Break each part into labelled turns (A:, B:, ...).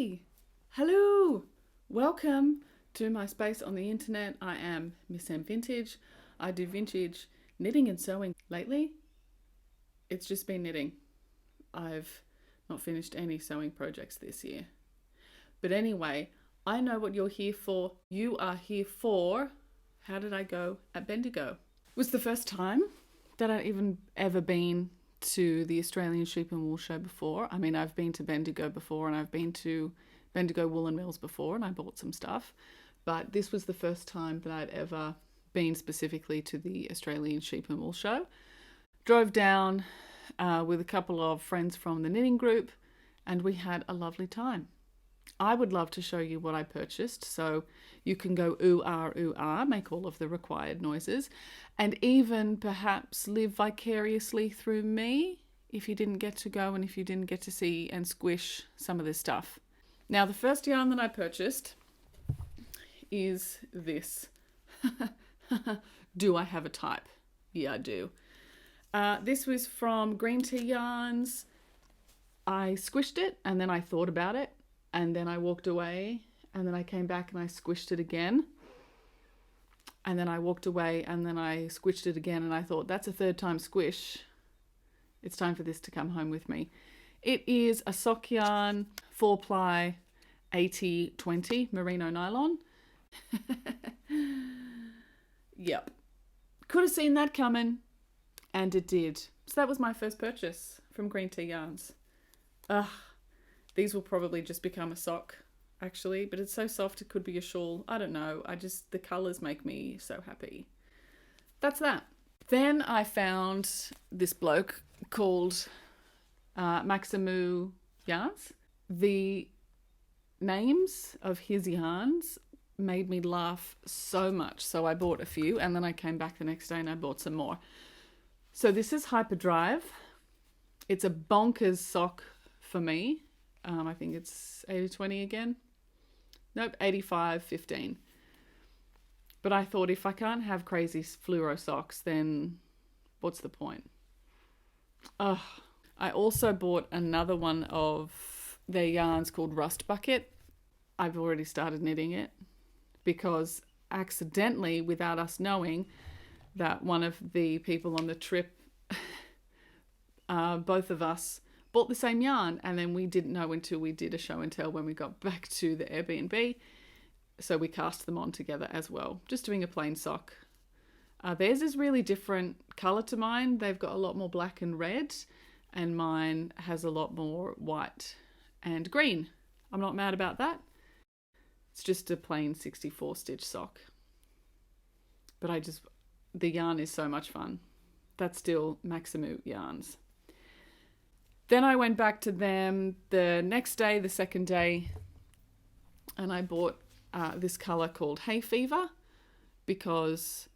A: Hey, hello, welcome to my space on the internet. I am Miss M Vintage. I do vintage knitting and sewing. Lately, it's just been knitting. I've not finished any sewing projects this year. But anyway, I know what you're here for. You are here for how did I go at Bendigo? It was the first time that I'd even ever been to the Australian Sheep and Wool Show before. I mean, I've been to Bendigo before and I've been to Bendigo Woolen Mills before and I bought some stuff. But this was the first time that I'd ever been specifically to the Australian Sheep and Wool Show. Drove down with a couple of friends from the knitting group and we had a lovely time. I would love to show you what I purchased, so you can go ooh ah, make all of the required noises, and even perhaps live vicariously through me if you didn't get to go and if you didn't get to see and squish some of this stuff. Now, the first yarn that I purchased is this. Do I have a type? Yeah, I do. This was from Green Tea Yarns. I squished it and then I thought about it. And then I walked away and then I came back and I squished it again. And then I walked away and then I squished it again and I thought, that's a third time squish. It's time for this to come home with me. It is a sock yarn, 4-ply, 80/20 merino nylon. Yep. Could have seen that coming and it did. So that was my first purchase from Green Tea Yarns. Ugh. These will probably just become a sock, actually, but it's so soft it could be a shawl. I don't know. The colours make me so happy. That's that. Then I found this bloke called Maximoo yarns. The names of his yarns made me laugh so much. So I bought a few and then I came back the next day and I bought some more. So this is Hyperdrive. It's a bonkers sock for me. I think it's 80/20 again. Nope, 85/15. But I thought if I can't have crazy fluoro socks, then what's the point? I also bought another one of their yarns called Rust Bucket. I've already started knitting it because accidentally, without us knowing, that one of the people on the trip, both of us bought the same yarn and then we didn't know until we did a show and tell when we got back to the Airbnb. So we cast them on together as well, just doing a plain sock. Theirs is really different colour to mine. They've got a lot more black and red and mine has a lot more white and green. I'm not mad about that. It's just a plain 64 stitch sock. But the yarn is so much fun. That's still Maximoo yarns. Then I went back to them the next day, the second day, and I bought this colour called Hay Fever because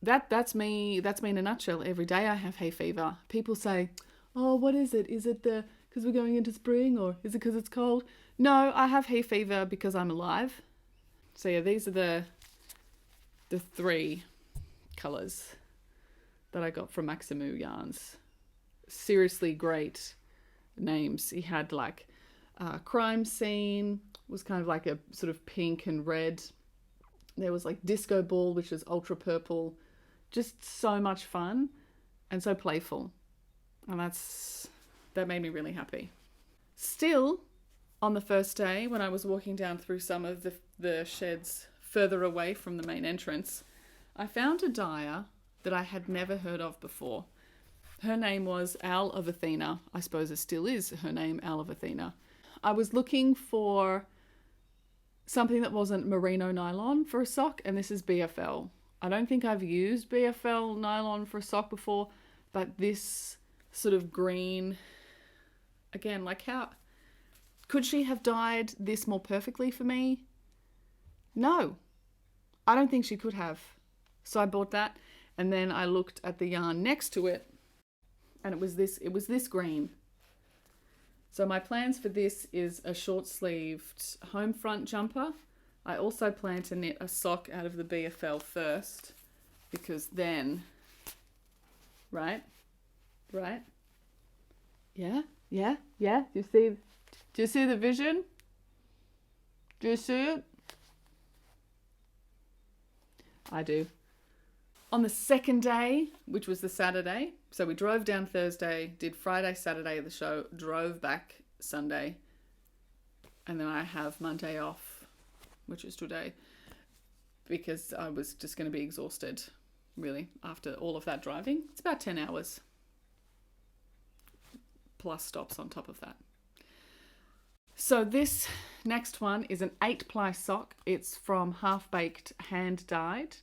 A: that's me in a nutshell. Every day I have hay fever. People say, oh, what is it? Is it because we're going into spring or is it because it's cold? No, I have hay fever because I'm alive. So yeah, these are the 3 colours that I got from Maximoo yarns. Seriously great names. He had like Crime Scene, was kind of like a sort of pink and red. There was like Disco Ball, which is ultra purple. Just so much fun and so playful. And that made me really happy. Still, on the first day, when I was walking down through some of the sheds further away from the main entrance, I found a dyer that I had never heard of before. Her name was Owl of Athena. I suppose it still is her name, Owl of Athena. I was looking for something that wasn't merino nylon for a sock, and this is BFL. I don't think I've used BFL nylon for a sock before, but this sort of green, again, like how could she have dyed this more perfectly for me? No, I don't think she could have. So I bought that, and then I looked at the yarn next to it, and it was this green. So my plans for this is a short-sleeved home front jumper. I also plan to knit a sock out of the BFL first, because then, right? Yeah, you see Do you see the vision? Do you see it? I do. On the second day, which was the Saturday, so we drove down Thursday, did Friday, Saturday of the show, drove back Sunday, and then I have Monday off, which is today, because I was just going to be exhausted, really, after all of that driving. It's about 10 hours, plus stops on top of that. So this next one is an 8-ply sock. It's from Halfbaked, Handdyed.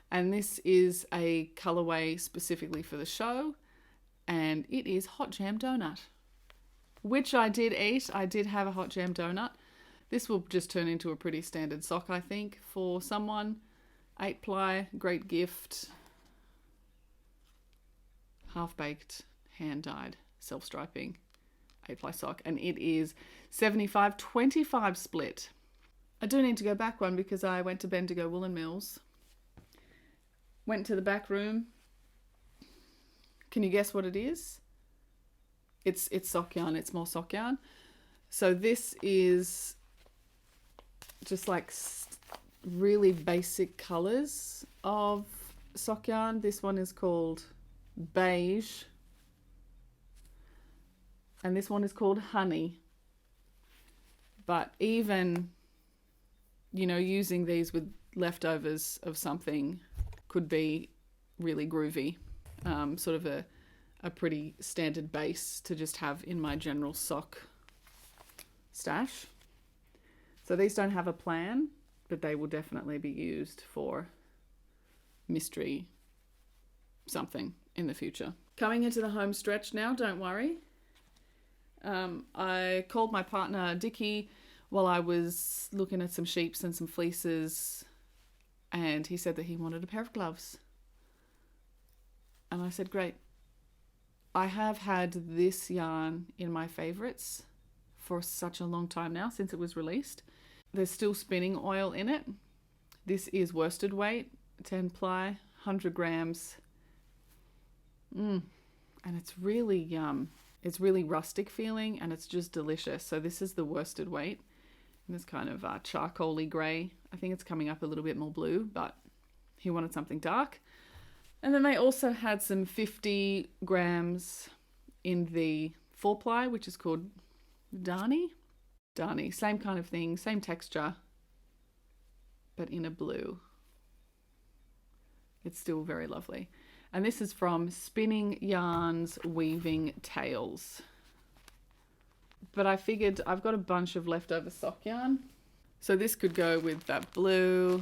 A: And this is a colourway specifically for the show. And it is hot jam donut, which I did eat. I did have a hot jam donut. This will just turn into a pretty standard sock, I think, for someone. 8-ply, great gift. Half-baked, hand-dyed, self-striping 8-ply sock. And it is 75-25 split. I do need to go back one because I went to Bendigo Woollen Mills. Went to the back room. Can you guess what it is? It's sock yarn. It's more sock yarn. So this is just like really basic colours of sock yarn. This one is called beige. And this one is called honey. But even, you know, using these with leftovers of something could be really groovy. Sort of a pretty standard base to just have in my general sock stash. So these don't have a plan, but they will definitely be used for mystery something in the future. Coming into the home stretch now, don't worry. I called my partner Dickie while I was looking at some sheeps and some fleeces, and he said that he wanted a pair of gloves. And I said, great. I have had this yarn in my favourites for such a long time now, since it was released. There's still spinning oil in it. This is worsted weight, 10-ply, 100 grams. And it's really rustic feeling, and it's just delicious. So this is the worsted weight. And this kind of charcoaly grey. I think it's coming up a little bit more blue, but he wanted something dark. And then they also had some 50 grams in the 4-ply, which is called Darnie. Darnie, same kind of thing, same texture, but in a blue. It's still very lovely. And this is from Spinning Yarns Weaving Tales. But I figured I've got a bunch of leftover sock yarn. So this could go with that blue.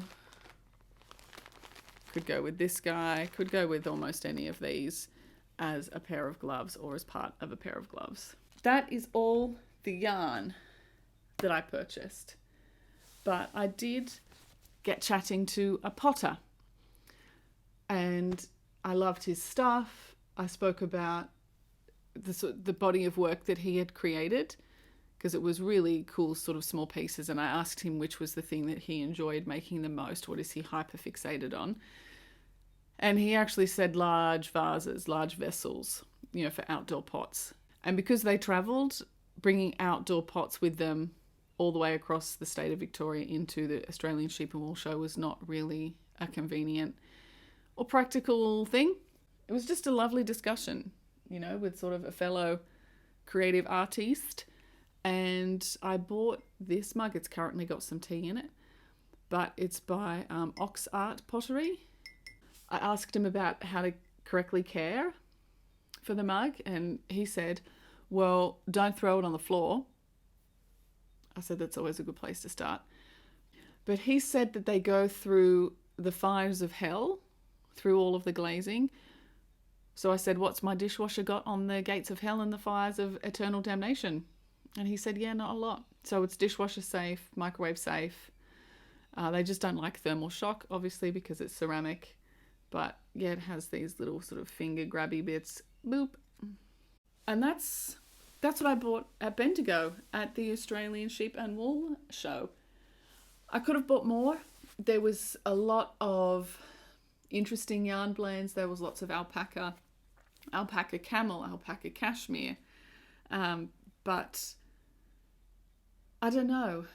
A: Could go with this guy. Could go with almost any of these as a pair of gloves or as part of a pair of gloves. That is all the yarn that I purchased. But I did get chatting to a potter. And I loved his stuff. I spoke about the body of work that he had created, because it was really cool sort of small pieces, and I asked him which was the thing that he enjoyed making the most. What is he hyper fixated on? And he actually said large vases, large vessels, you know, for outdoor pots. And because they travelled, bringing outdoor pots with them all the way across the state of Victoria into the Australian Sheep and Wool Show was not really a convenient or practical thing. It was just a lovely discussion, you know, with sort of a fellow creative artiste. And I bought this mug. It's currently got some tea in it, but it's by Oxart Pottery. I asked him about how to correctly care for the mug, and he said, well, don't throw it on the floor. I said that's always a good place to start. But he said that they go through the fires of hell, through all of the glazing. So I said, what's my dishwasher got on the gates of hell and the fires of eternal damnation? And he said, yeah, not a lot. So it's dishwasher safe, microwave safe. They just don't like thermal shock, obviously, because it's ceramic. But yeah, it has these little sort of finger grabby bits. Boop. And that's what I bought at Bendigo at the Australian Sheep and Wool Show. I could have bought more. There was a lot of interesting yarn blends. There was lots of alpaca camel, alpaca cashmere. But I don't know.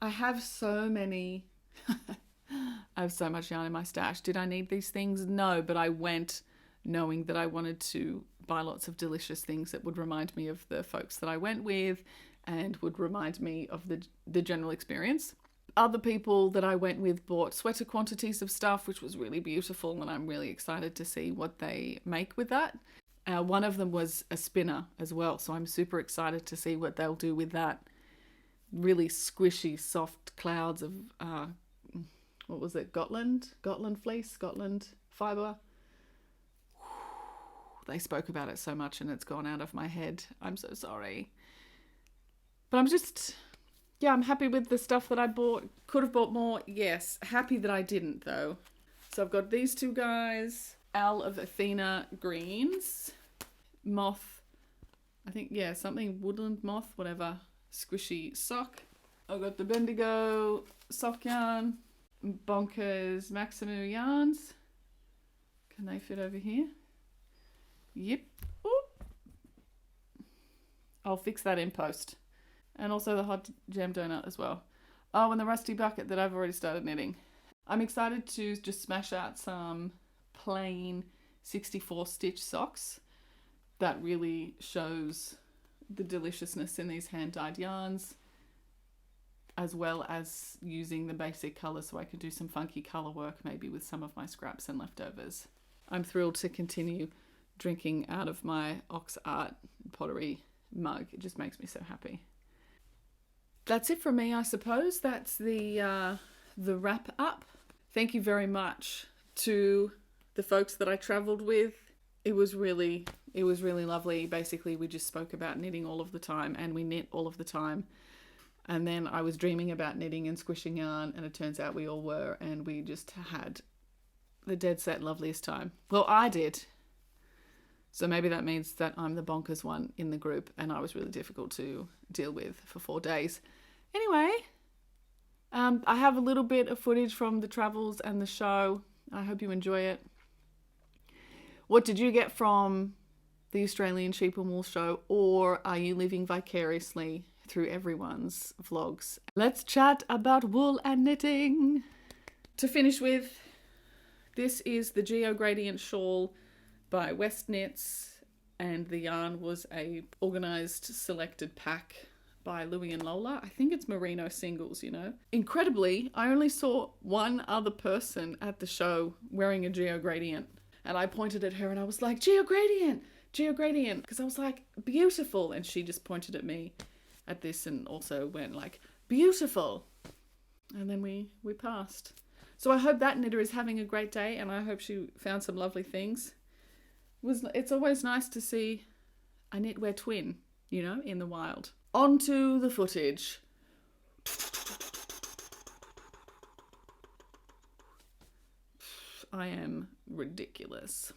A: I have so many. I have so much yarn in my stash. Did I need these things? No, but I went knowing that I wanted to buy lots of delicious things that would remind me of the folks that I went with and would remind me of the general experience. Other people that I went with bought sweater quantities of stuff, which was really beautiful, and I'm really excited to see what they make with that. One of them was a spinner as well, so I'm super excited to see what they'll do with that. Really squishy, soft clouds of, what was it, Gotland fleece, Gotland fibre. They spoke about it so much and it's gone out of my head. I'm so sorry. But I'm happy with the stuff that I bought. Could have bought more, yes. Happy that I didn't though. So I've got these two guys, Al of Athena greens, moth, I think, yeah, something woodland moth, whatever, squishy sock. I've got the Bendigo sock yarn, bonkers Maximoo yarns. Can they fit over here? Yep. Ooh. I'll fix that in post. And also the hot jam donut as well. Oh, and the rusty bucket that I've already started knitting. I'm excited to just smash out some plain 64 stitch socks. That really shows the deliciousness in these hand-dyed yarns, as well as using the basic colours so I could do some funky colour work maybe with some of my scraps and leftovers. I'm thrilled to continue drinking out of my Oxart pottery mug. It just makes me so happy. That's it from me, I suppose. That's the wrap up. Thank you very much to the folks that I travelled with. It was really lovely. Basically, we just spoke about knitting all of the time, and we knit all of the time. And then I was dreaming about knitting and squishing yarn, and it turns out we all were, and we just had the dead set loveliest time. Well, I did. So maybe that means that I'm the bonkers one in the group, and I was really difficult to deal with for 4 days. Anyway, I have a little bit of footage from the travels and the show. I hope you enjoy it. What did you get from the Australian Sheep and Wool show, or are you living vicariously through everyone's vlogs? Let's chat about wool and knitting. To finish with, this is the Geo Gradient shawl by West Knits, and the yarn was a organised selected pack by Louie and Lola. I think it's merino singles, you know. Incredibly, I only saw one other person at the show wearing a Geo Gradient, and I pointed at her and I was like, Geo Gradient, because I was like, beautiful, and she just pointed at me at this and also went like, beautiful, and then we passed. So I hope that knitter is having a great day, and I hope she found some lovely things. It's always nice to see a knitwear twin, you know, in the wild. On to the footage. I am ridiculous.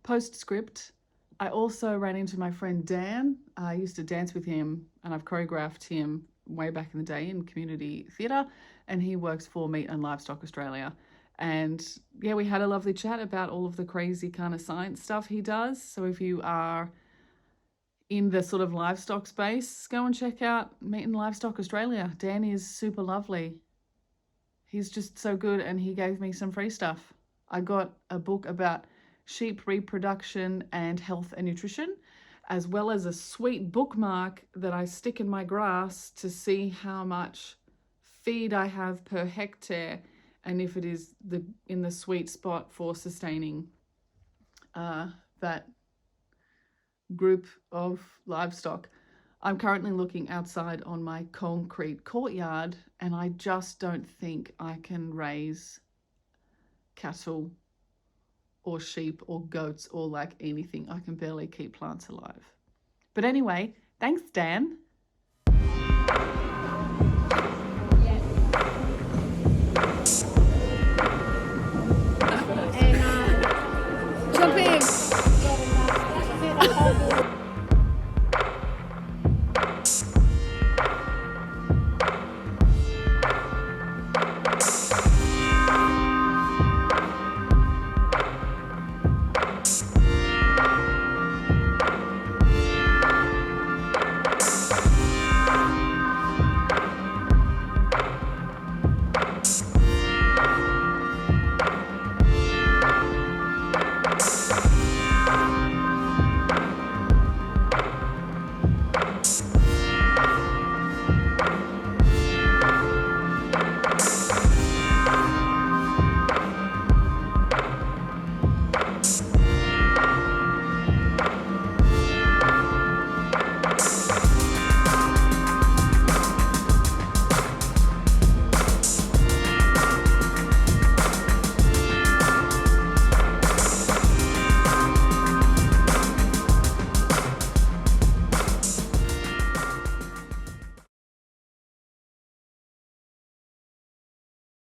A: Postscript. I also ran into my friend Dan. I used to dance with him, and I've choreographed him way back in the day in community theatre, and he works for Meat and Livestock Australia. And yeah, we had a lovely chat about all of the crazy kind of science stuff he does. So if you are in the sort of livestock space, go and check out Meat and Livestock Australia. Dan is super lovely. He's just so good, and he gave me some free stuff. I got a book about sheep reproduction and health and nutrition, as well as a sweet bookmark that I stick in my grass to see how much feed I have per hectare, and if it is in the sweet spot for sustaining that group of livestock. I'm currently looking outside on my concrete courtyard, and I just don't think I can raise cattle or sheep or goats or like anything. I can barely keep plants alive. But anyway, thanks, Dan. Jump in.